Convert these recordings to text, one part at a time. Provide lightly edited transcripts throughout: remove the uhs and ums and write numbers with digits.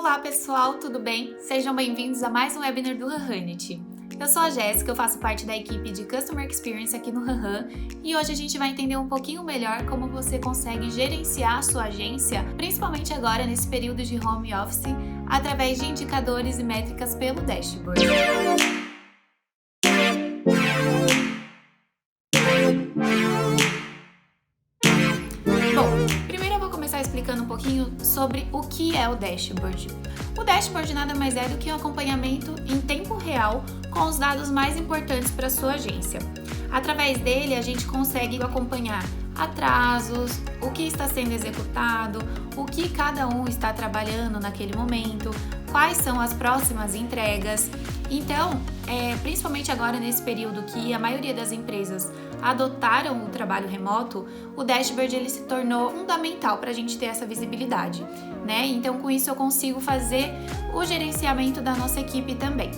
Olá pessoal, tudo bem? Sejam bem-vindos a mais um webinar do Hanhanit. Eu sou a Jéssica, eu faço parte da equipe de Customer Experience aqui no Hanhan e hoje a gente vai entender um pouquinho melhor como você consegue gerenciar a sua agência, principalmente agora nesse período de home office, através de indicadores e métricas pelo dashboard. Bom, primeiro eu vou começar explicando um pouquinho sobre o que é o dashboard. O dashboard nada mais é do que um acompanhamento em tempo real com os dados mais importantes para a sua agência. Através dele, a gente consegue acompanhar atrasos, o que está sendo executado, o que cada um está trabalhando naquele momento, quais são as próximas entregas. Então, principalmente agora nesse período que a maioria das empresas adotaram o trabalho remoto, o dashboard ele se tornou fundamental para a gente ter essa visibilidade, né? Então, com isso eu consigo fazer o gerenciamento da nossa equipe também.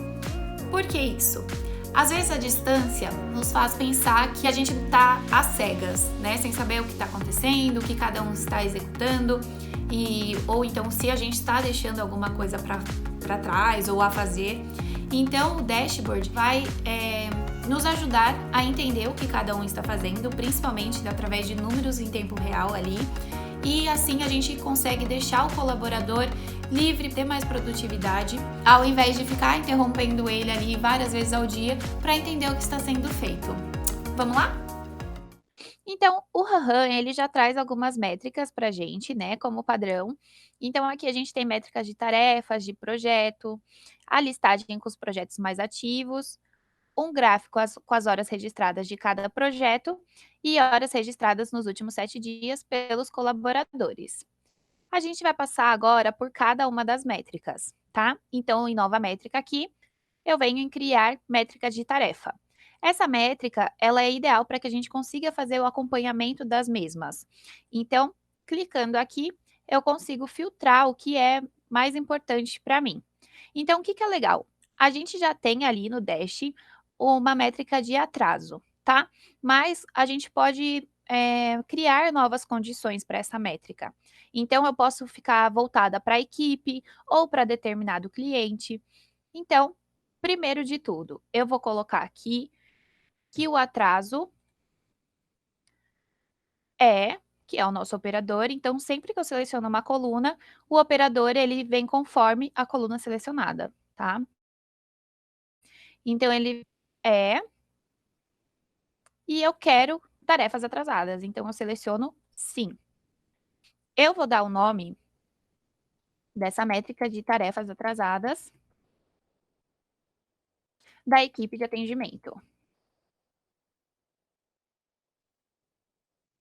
Por que isso? Às vezes a distância nos faz pensar que a gente está às cegas, né? Sem saber o que está acontecendo, o que cada um está executando, ou então se a gente está deixando alguma coisa para trás ou a fazer. Então o dashboard vai nos ajudar a entender o que cada um está fazendo, principalmente através de números em tempo real ali. E assim a gente consegue deixar o colaborador livre, ter mais produtividade, ao invés de ficar interrompendo ele ali várias vezes ao dia para entender o que está sendo feito. Vamos lá? Então, o Hanhan, ele já traz algumas métricas para a gente, né, como padrão. Então, aqui a gente tem métricas de tarefas, de projeto, a listagem com os projetos mais ativos, um gráfico com as horas registradas de cada projeto e horas registradas nos últimos 7 dias pelos colaboradores. A gente vai passar agora por cada uma das métricas, tá? Então, em nova métrica aqui, eu venho em criar métrica de tarefa. Essa métrica, ela é ideal para que a gente consiga fazer o acompanhamento das mesmas. Então, clicando aqui, eu consigo filtrar o que é mais importante para mim. Então, o que é legal? A gente já tem ali no Dash uma métrica de atraso, tá? Mas a gente pode criar novas condições para essa métrica. Então, eu posso ficar voltada para a equipe ou para determinado cliente. Então, primeiro de tudo, eu vou colocar aqui que o atraso que é o nosso operador, então sempre que eu seleciono uma coluna, o operador ele vem conforme a coluna selecionada, tá? Então ele é, e eu quero tarefas atrasadas, então eu seleciono sim. Eu vou dar o nome dessa métrica de tarefas atrasadas da equipe de atendimento.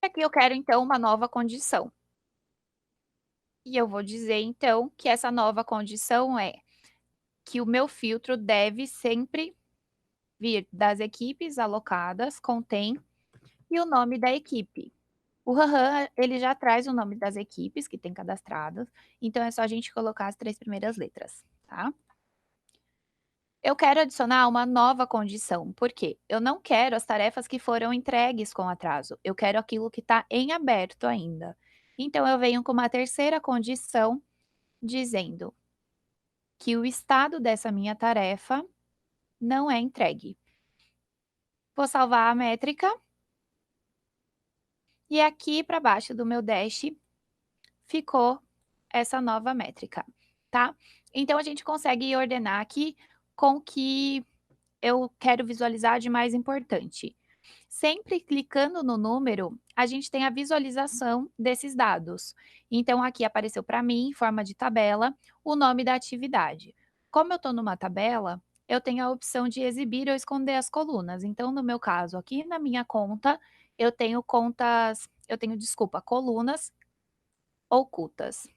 Aqui eu quero então uma nova condição. E eu vou dizer então que essa nova condição é que o meu filtro deve sempre vir das equipes alocadas, contém, e o nome da equipe. O Hanhan, ele já traz o nome das equipes que tem cadastradas, então é só a gente colocar as 3 primeiras letras, tá? Eu quero adicionar uma nova condição, por quê? Eu não quero as tarefas que foram entregues com atraso, eu quero aquilo que está em aberto ainda. Então eu venho com uma terceira condição, dizendo que o estado dessa minha tarefa não é entregue. Vou salvar a métrica. E aqui para baixo do meu dash ficou essa nova métrica, tá? Então a gente consegue ordenar aqui com o que eu quero visualizar de mais importante. Sempre clicando no número, a gente tem a visualização desses dados. Então aqui apareceu para mim, em forma de tabela, o nome da atividade. Como eu estou numa tabela, eu tenho a opção de exibir ou esconder as colunas. Então, no meu caso, aqui na minha conta, desculpa, colunas ocultas,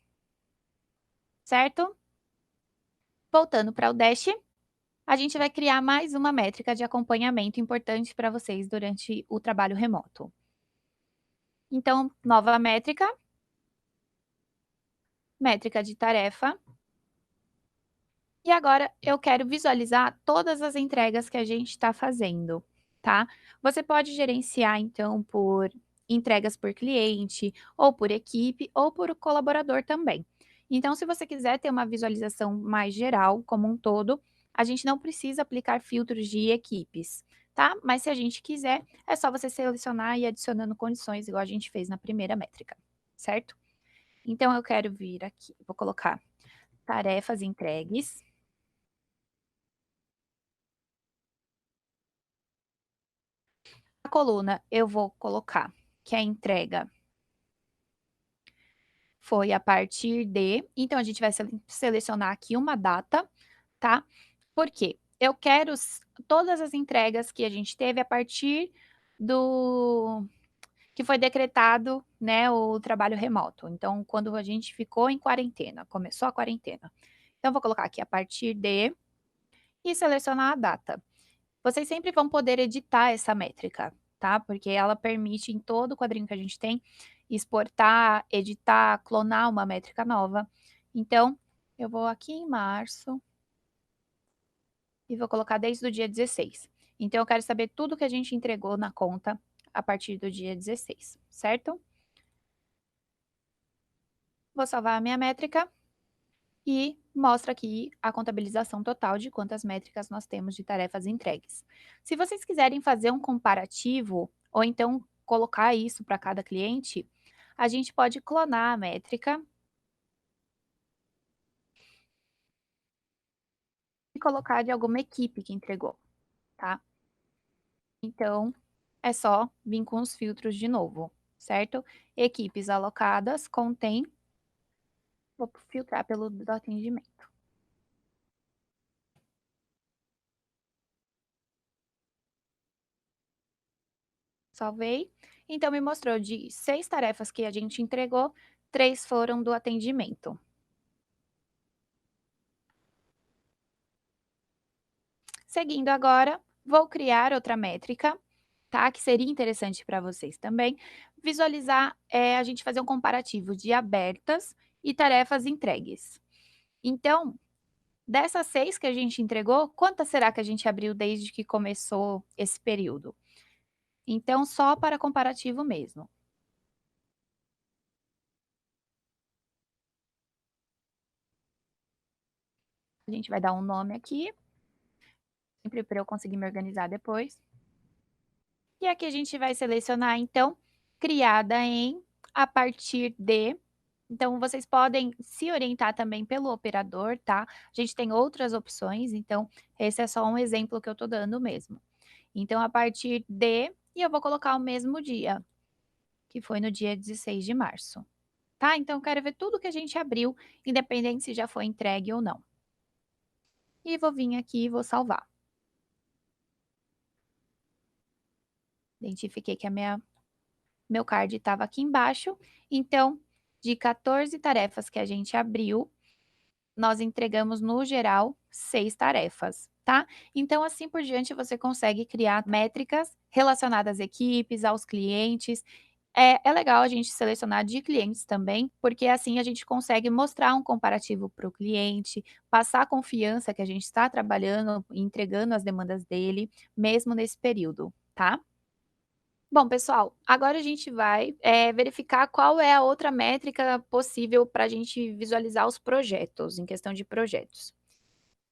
certo? Voltando para o Dash, a gente vai criar mais uma métrica de acompanhamento importante para vocês durante o trabalho remoto. Então, nova métrica, métrica de tarefa. E agora eu quero visualizar todas as entregas que a gente está fazendo, tá? Você pode gerenciar, então, por entregas por cliente, ou por equipe, ou por colaborador também. Então, se você quiser ter uma visualização mais geral, como um todo, a gente não precisa aplicar filtros de equipes, tá? Mas se a gente quiser, é só você selecionar e ir adicionando condições, igual a gente fez na primeira métrica, certo? Então, eu quero vir aqui, vou colocar tarefas entregues. A coluna eu vou colocar que a entrega foi a partir de. Então, a gente vai selecionar aqui uma data, tá? Por quê? Eu quero todas as entregas que a gente teve a partir do que foi decretado, né, o trabalho remoto. Então, quando a gente ficou em quarentena, começou a quarentena. Então, vou colocar aqui a partir de e selecionar a data. Vocês sempre vão poder editar essa métrica, tá? Porque ela permite em todo o quadrinho que a gente tem exportar, editar, clonar uma métrica nova. Então, eu vou aqui em março e vou colocar desde o dia 16. Então, eu quero saber tudo que a gente entregou na conta a partir do dia 16, certo? Vou salvar a minha métrica e mostra aqui a contabilização total de quantas métricas nós temos de tarefas entregues. Se vocês quiserem fazer um comparativo ou então colocar isso para cada cliente, a gente pode clonar a métrica e colocar de alguma equipe que entregou, tá? Então, é só vir com os filtros de novo, certo? Equipes alocadas contém, vou filtrar pelo do atendimento. Salvei. Então, me mostrou de 6 tarefas que a gente entregou, 3 foram do atendimento. Seguindo agora, vou criar outra métrica, tá? Que seria interessante para vocês também. Visualizar é a gente fazer um comparativo de abertas e tarefas entregues. Então, dessas 6 que a gente entregou, quantas será que a gente abriu desde que começou esse período? Então, só para comparativo mesmo. A gente vai dar um nome aqui, sempre para eu conseguir me organizar depois. E aqui a gente vai selecionar, então, criada em, a partir de. Então, vocês podem se orientar também pelo operador, tá? A gente tem outras opções, então, esse é só um exemplo que eu tô dando mesmo. Então, a partir de, e eu vou colocar o mesmo dia, que foi no dia 16 de março, tá? Então, eu quero ver tudo que a gente abriu, independente se já foi entregue ou não. E vou vir aqui e vou salvar. Identifiquei que meu card estava aqui embaixo. Então, de 14 tarefas que a gente abriu, nós entregamos no geral 6 tarefas, tá? Então, assim por diante, você consegue criar métricas relacionadas às equipes, aos clientes. É legal a gente selecionar de clientes também, porque assim a gente consegue mostrar um comparativo para o cliente, passar a confiança que a gente está trabalhando e entregando as demandas dele, mesmo nesse período, tá? Bom, pessoal, agora a gente vai verificar qual é a outra métrica possível para a gente visualizar os projetos, em questão de projetos.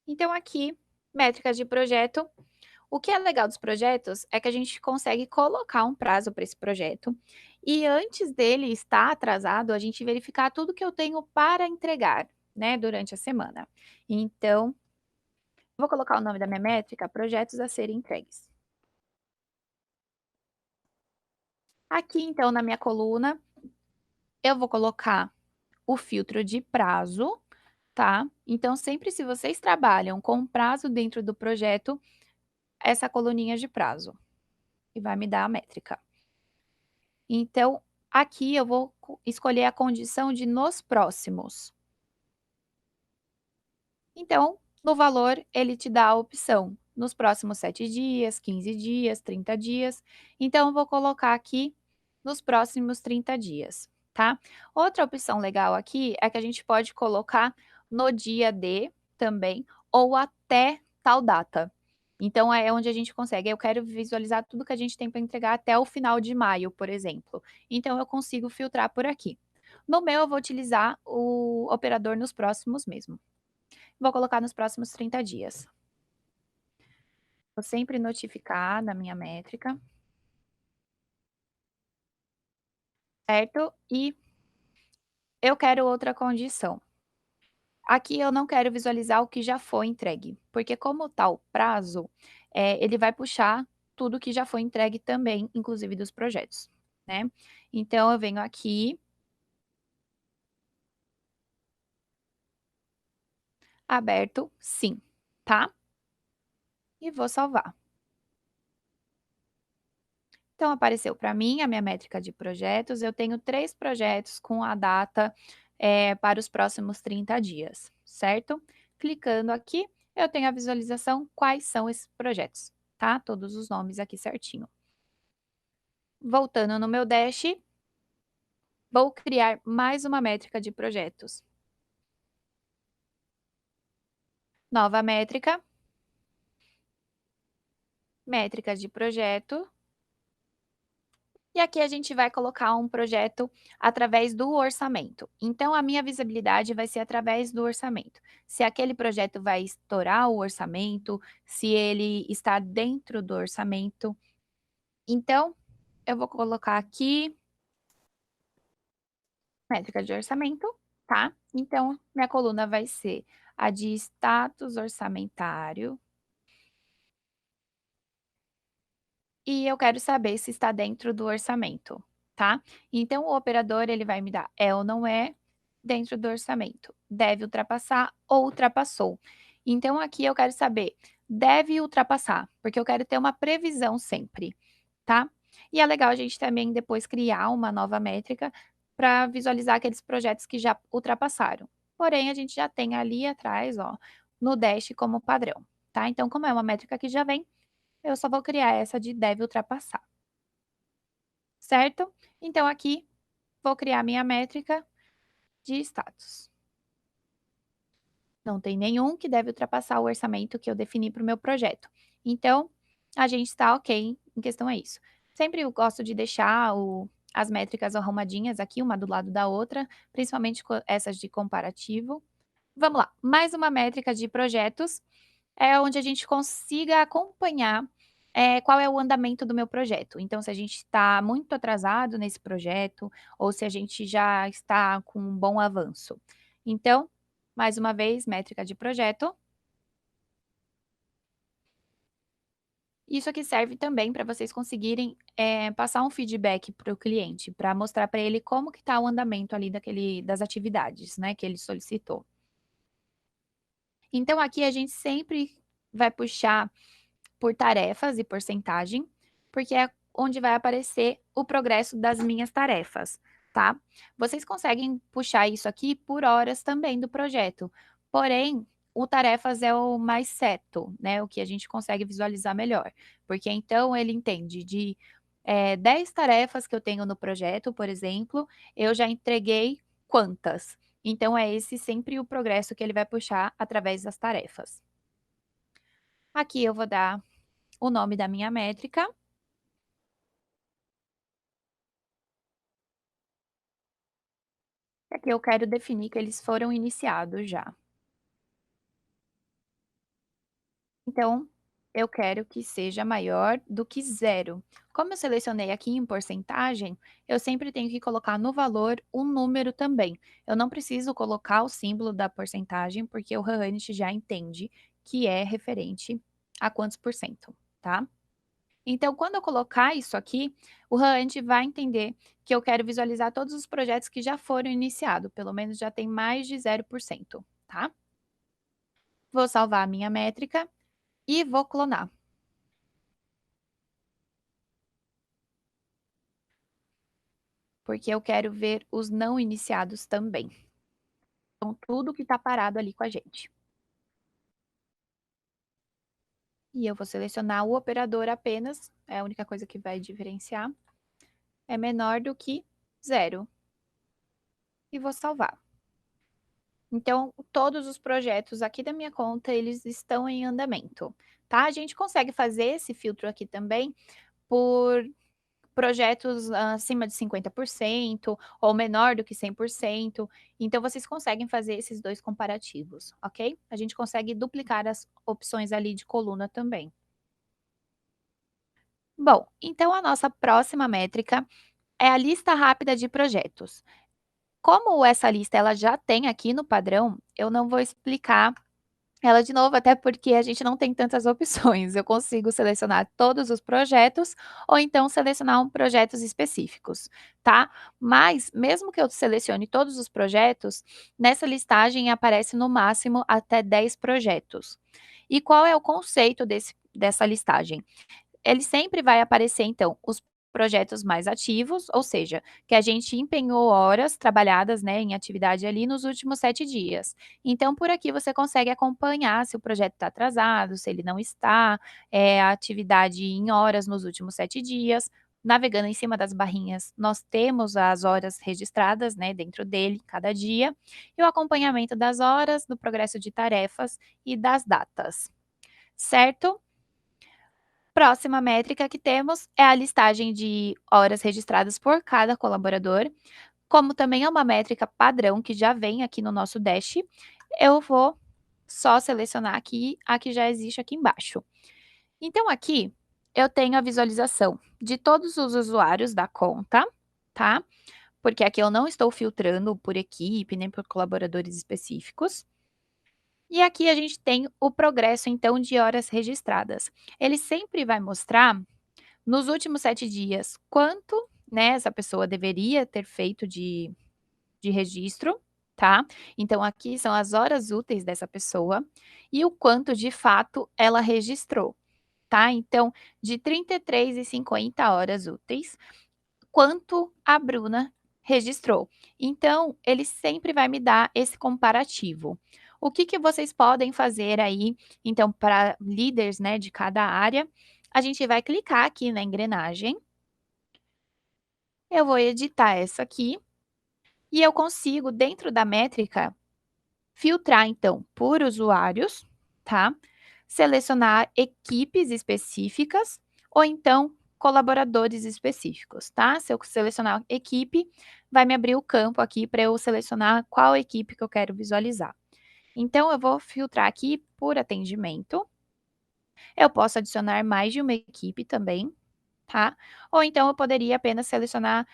Então, aqui, métricas de projeto. O que é legal dos projetos é que a gente consegue colocar um prazo para esse projeto e antes dele estar atrasado, a gente verificar tudo que eu tenho para entregar, né, durante a semana. Então, vou colocar o nome da minha métrica, projetos a serem entregues. Aqui, então, na minha coluna, eu vou colocar o filtro de prazo, tá? Então, sempre se vocês trabalham com prazo dentro do projeto, essa coluninha de prazo, e vai me dar a métrica. Então, aqui eu vou escolher a condição de nos próximos. Então, no valor, ele te dá a opção nos próximos 7 dias, 15 dias, 30 dias. Então, eu vou colocar aqui nos próximos 30 dias, tá? Outra opção legal aqui é que a gente pode colocar no dia de também, ou até tal data. Então, é onde a gente consegue. Eu quero visualizar tudo que a gente tem para entregar até o final de maio, por exemplo. Então, eu consigo filtrar por aqui. No meu, eu vou utilizar o operador nos próximos mesmo. Vou colocar nos próximos 30 dias. Vou sempre notificar na minha métrica, certo? E eu quero outra condição. Aqui eu não quero visualizar o que já foi entregue, porque como tá o prazo, ele vai puxar tudo que já foi entregue também, inclusive dos projetos, né. Então eu venho aqui, aberto sim, tá, e vou salvar. Então apareceu para mim a minha métrica de projetos, eu tenho 3 projetos com a data, para os próximos 30 dias, certo. Clicando aqui, eu tenho a visualização quais são esses projetos, tá, todos os nomes aqui certinho. Voltando no meu dash, vou criar mais uma métrica de projetos. Nova métrica, métrica de projeto. E aqui a gente vai colocar um projeto através do orçamento. Então, a minha visibilidade vai ser através do orçamento. Se aquele projeto vai estourar o orçamento, se ele está dentro do orçamento. Então, eu vou colocar aqui métrica de orçamento, tá? Então, minha coluna vai ser a de status orçamentário. E eu quero saber se está dentro do orçamento, tá? Então o operador ele vai me dar é ou não é dentro do orçamento, deve ultrapassar ou ultrapassou. Então aqui eu quero saber, deve ultrapassar, porque eu quero ter uma previsão sempre, tá? E é legal a gente também depois criar uma nova métrica para visualizar aqueles projetos que já ultrapassaram. Porém, a gente já tem ali atrás, ó, no dash como padrão, tá? Então, como é uma métrica que já vem, eu só vou criar essa de deve ultrapassar, certo? Então aqui vou criar minha métrica de status. Não tem nenhum que deve ultrapassar o orçamento que eu defini para o meu projeto. Então, a gente está ok em questão a isso. Sempre eu gosto de deixar as métricas arrumadinhas aqui, uma do lado da outra, principalmente essas de comparativo. Vamos lá, mais uma métrica de projetos. É onde a gente consiga acompanhar, qual é o andamento do meu projeto. Então, se a gente está muito atrasado nesse projeto ou se a gente já está com um bom avanço. Então, mais uma vez, métrica de projeto. Isso aqui serve também para vocês conseguirem, passar um feedback para o cliente, para mostrar para ele como que está o andamento ali das atividades, né, que ele solicitou. Então aqui a gente sempre vai puxar por tarefas e porcentagem, porque é onde vai aparecer o progresso das minhas tarefas, tá? Vocês conseguem puxar isso aqui por horas também do projeto, porém, o tarefas é o mais certo, né? O que a gente consegue visualizar melhor, porque então ele entende de 10 tarefas que eu tenho no projeto, por exemplo, eu já entreguei quantas? Então, é esse sempre o progresso que ele vai puxar através das tarefas. Aqui eu vou dar o nome da minha métrica. Aqui eu quero definir que eles foram iniciados já. Então, eu quero que seja maior do que zero. Como eu selecionei aqui em porcentagem, eu sempre tenho que colocar no valor um número também. Eu não preciso colocar o símbolo da porcentagem, porque o Hanit já entende que é referente a quantos por cento, tá? Então, quando eu colocar isso aqui, o Hanit vai entender que eu quero visualizar todos os projetos que já foram iniciados, pelo menos já tem mais de 0%, tá? Vou salvar a minha métrica e vou clonar, porque eu quero ver os não iniciados também. Então, tudo que está parado ali com a gente. E eu vou selecionar o operador apenas, é a única coisa que vai diferenciar, é menor do que zero. E vou salvar. Então, todos os projetos aqui da minha conta, eles estão em andamento, tá? A gente consegue fazer esse filtro aqui também por projetos acima de 50% ou menor do que 100%. Então vocês conseguem fazer esses 2 comparativos, ok? A gente consegue duplicar as opções ali de coluna também. Bom, então a nossa próxima métrica é a lista rápida de projetos. Como essa lista ela já tem aqui no padrão, eu não vou explicar ela de novo, até porque a gente não tem tantas opções. Eu consigo selecionar todos os projetos ou então selecionar projetos específicos, tá? Mas mesmo que eu selecione todos os projetos, nessa listagem aparece no máximo até 10 projetos. E qual é o conceito dessa listagem? Ele sempre vai aparecer, então, os projetos mais ativos, ou seja, que a gente empenhou horas trabalhadas, né, em atividade ali nos últimos 7 dias. Então, por aqui você consegue acompanhar se o projeto está atrasado, se ele não está, a atividade em horas nos últimos 7 dias. Navegando em cima das barrinhas, nós temos as horas registradas, né, dentro dele, cada dia, e o acompanhamento das horas, do progresso de tarefas e das datas, certo? Próxima métrica que temos é a listagem de horas registradas por cada colaborador. Como também é uma métrica padrão que já vem aqui no nosso Dash, eu vou só selecionar aqui a que já existe aqui embaixo. Então aqui eu tenho a visualização de todos os usuários da conta, tá? Porque aqui eu não estou filtrando por equipe, nem por colaboradores específicos. E aqui a gente tem o progresso, então, de horas registradas. Ele sempre vai mostrar nos últimos 7 dias, quanto, né, essa pessoa deveria ter feito de registro, tá. Então aqui são as horas úteis dessa pessoa e o quanto de fato ela registrou, tá. Então, de 33,50 horas úteis, quanto a Bruna registrou. Então, ele sempre vai me dar esse comparativo. O que que vocês podem fazer aí, então, para líderes, né, de cada área, a gente vai clicar aqui na engrenagem. Eu vou editar essa aqui e eu consigo, dentro da métrica, filtrar então por usuários, tá? Selecionar equipes específicas ou então colaboradores específicos, tá? Se eu selecionar equipe, vai me abrir o campo aqui para eu selecionar qual equipe que eu quero visualizar. Então, eu vou filtrar aqui por atendimento. Eu posso adicionar mais de uma equipe também, tá? Ou então eu poderia apenas selecionar,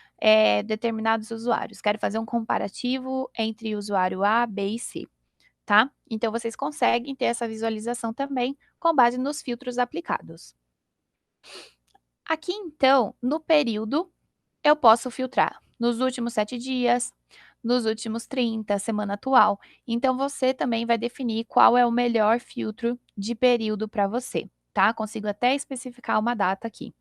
determinados usuários. Quero fazer um comparativo entre o usuário A, B e C, tá? Então vocês conseguem ter essa visualização também com base nos filtros aplicados. Aqui então, no período, eu posso filtrar nos últimos 7 dias, nos últimos 30, semana atual. Então você também vai definir qual é o melhor filtro de período para você, tá? Consigo até especificar uma data aqui.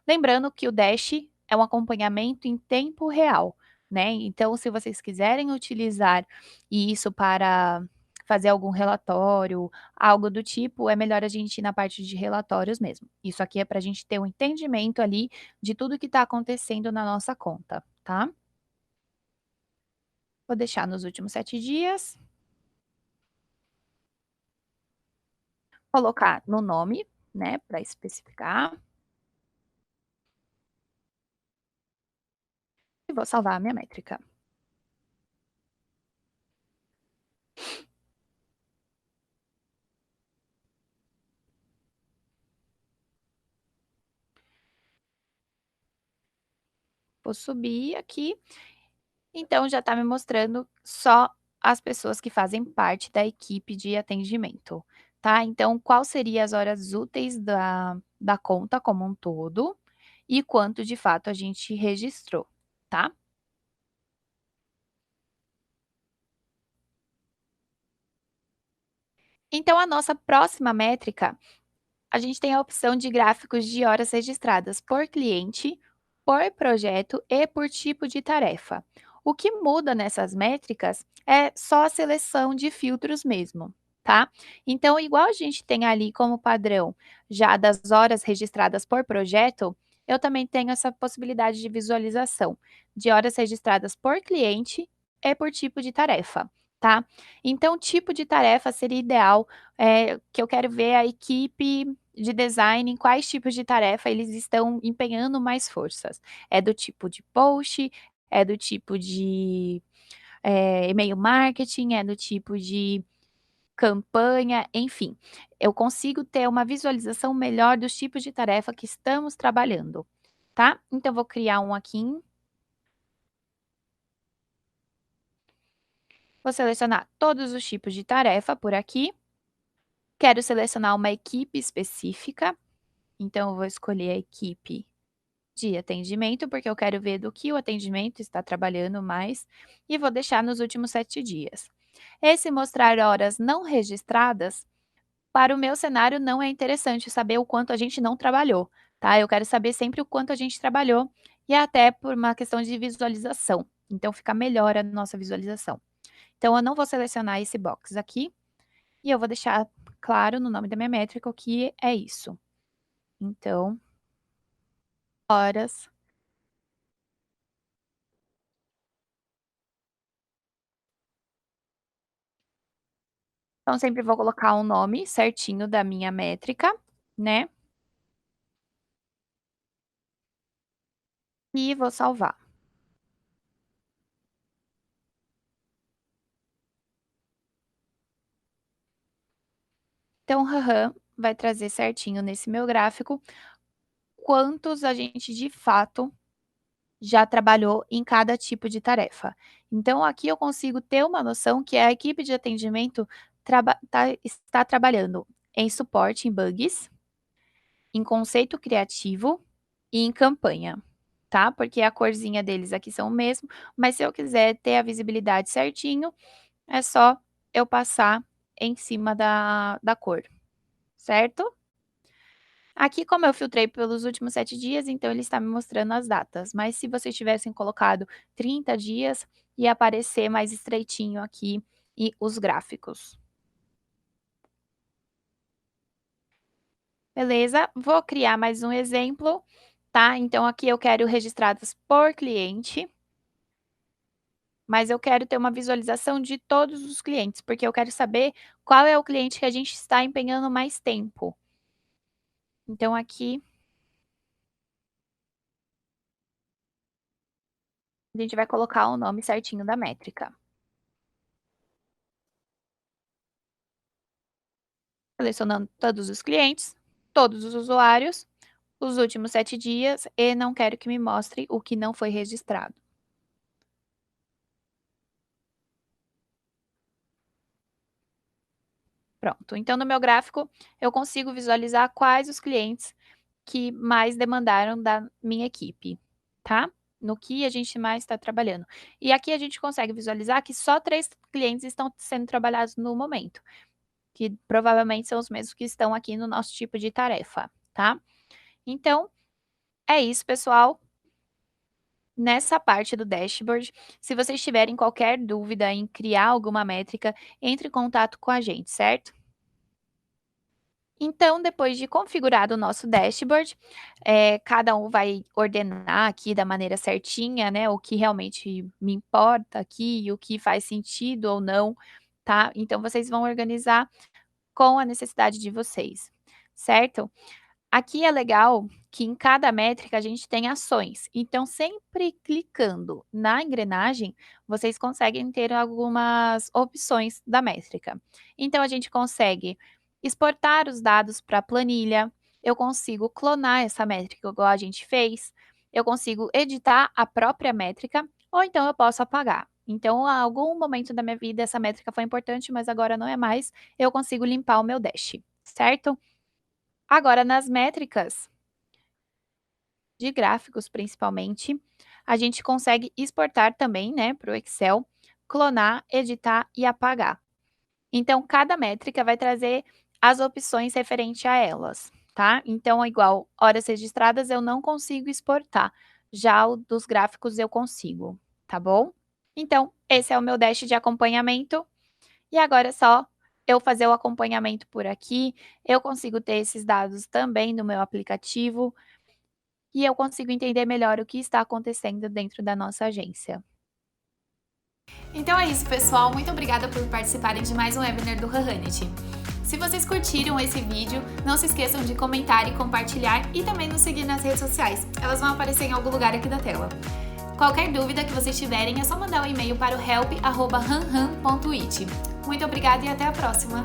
Lembrando que o Dash é um acompanhamento em tempo real, né, então se vocês quiserem utilizar isso para fazer algum relatório, algo do tipo, é melhor a gente ir na parte de relatórios mesmo. Isso aqui é para a gente ter um entendimento ali de tudo que está acontecendo na nossa conta, tá. Vou deixar nos últimos 7 dias, colocar no nome, né, para especificar, e vou salvar a minha métrica. Vou subir aqui. Então já está me mostrando só as pessoas que fazem parte da equipe de atendimento, tá. Então qual seria as horas úteis da conta como um todo, e quanto de fato a gente registrou, tá. Então a nossa próxima métrica, a gente tem a opção de gráficos de horas registradas por cliente, por projeto e por tipo de tarefa. O que muda nessas métricas é só a seleção de filtros mesmo, tá? Então, igual a gente tem ali como padrão já das horas registradas por projeto, eu também tenho essa possibilidade de visualização de horas registradas por cliente e por tipo de tarefa, tá? Então, tipo de tarefa seria ideal, que eu quero ver a equipe de design, em quais tipos de tarefa eles estão empenhando mais forças. É do tipo de post, é do tipo de e-mail marketing, é do tipo de campanha, enfim. Eu consigo ter uma visualização melhor dos tipos de tarefa que estamos trabalhando, tá? Então, vou criar um aqui. Vou selecionar todos os tipos de tarefa por aqui. Quero selecionar uma equipe específica, então eu vou escolher a equipe de atendimento, porque eu quero ver do que o atendimento está trabalhando mais, e vou deixar nos últimos 7 dias. Esse mostrar horas não registradas, para o meu cenário não é interessante saber o quanto a gente não trabalhou, tá? Eu quero saber sempre o quanto a gente trabalhou, e até por uma questão de visualização, então fica melhor a nossa visualização. Então eu não vou selecionar esse box aqui, e eu vou deixar claro no nome da minha métrica o que é isso. Então, horas. Então, sempre vou colocar o nome certinho da minha métrica, né, e vou salvar. Então, vai trazer certinho nesse meu gráfico quantos a gente de fato já trabalhou em cada tipo de tarefa. Então, aqui eu consigo ter uma noção que a equipe de atendimento está trabalhando em suporte em bugs, em conceito criativo e em campanha, tá? Porque a corzinha deles aqui são o mesmo, mas se eu quiser ter a visibilidade certinho, é só eu passar em cima da cor, certo? Aqui, como eu filtrei pelos últimos 7 dias, então ele está me mostrando as datas, mas se vocês tivessem colocado 30 dias, ia aparecer mais estreitinho aqui e os gráficos. Beleza? Vou criar mais um exemplo, tá? Então aqui eu quero registradas por cliente, mas eu quero ter uma visualização de todos os clientes, porque eu quero saber qual é o cliente que a gente está empenhando mais tempo. Então aqui a gente vai colocar o nome certinho da métrica. Selecionando todos os clientes, todos os usuários, os últimos 7 dias e não quero que me mostre o que não foi registrado. Pronto, então no meu gráfico eu consigo visualizar quais os clientes que mais demandaram da minha equipe, tá? No que a gente mais está trabalhando. E aqui a gente consegue visualizar que só 3 clientes estão sendo trabalhados no momento, que provavelmente são os mesmos que estão aqui no nosso tipo de tarefa, tá? Então, é isso, pessoal. Nessa parte do dashboard, se vocês tiverem qualquer dúvida em criar alguma métrica, entre em contato com a gente, certo? Então, depois de configurado o nosso dashboard, cada um vai ordenar aqui da maneira certinha, né, o que realmente me importa aqui, o que faz sentido ou não, tá? Então, vocês vão organizar com a necessidade de vocês, certo? Aqui é legal que em cada métrica a gente tem ações, então sempre clicando na engrenagem, vocês conseguem ter algumas opções da métrica. Então a gente consegue exportar os dados para a planilha, eu consigo clonar essa métrica igual a gente fez, eu consigo editar a própria métrica, ou então eu posso apagar. Então, a algum momento da minha vida essa métrica foi importante, mas agora não é mais, eu consigo limpar o meu dash, certo? Agora, nas métricas de gráficos, principalmente, a gente consegue exportar também, né, para o Excel, clonar, editar e apagar. Então, cada métrica vai trazer as opções referente a elas, tá? Então, igual horas registradas, eu não consigo exportar, já o dos gráficos eu consigo, tá bom? Então, esse é o meu dash de acompanhamento. E agora é só eu fazer o acompanhamento por aqui, eu consigo ter esses dados também no meu aplicativo, e eu consigo entender melhor o que está acontecendo dentro da nossa agência. Então é isso, pessoal. Muito obrigada por participarem de mais um webinar do Hanhanity. Se vocês curtiram esse vídeo, não se esqueçam de comentar e compartilhar e também nos seguir nas redes sociais. Elas vão aparecer em algum lugar aqui da tela. Qualquer dúvida que vocês tiverem é só mandar um e-mail para o help@hanhan.it. Muito obrigada e até a próxima!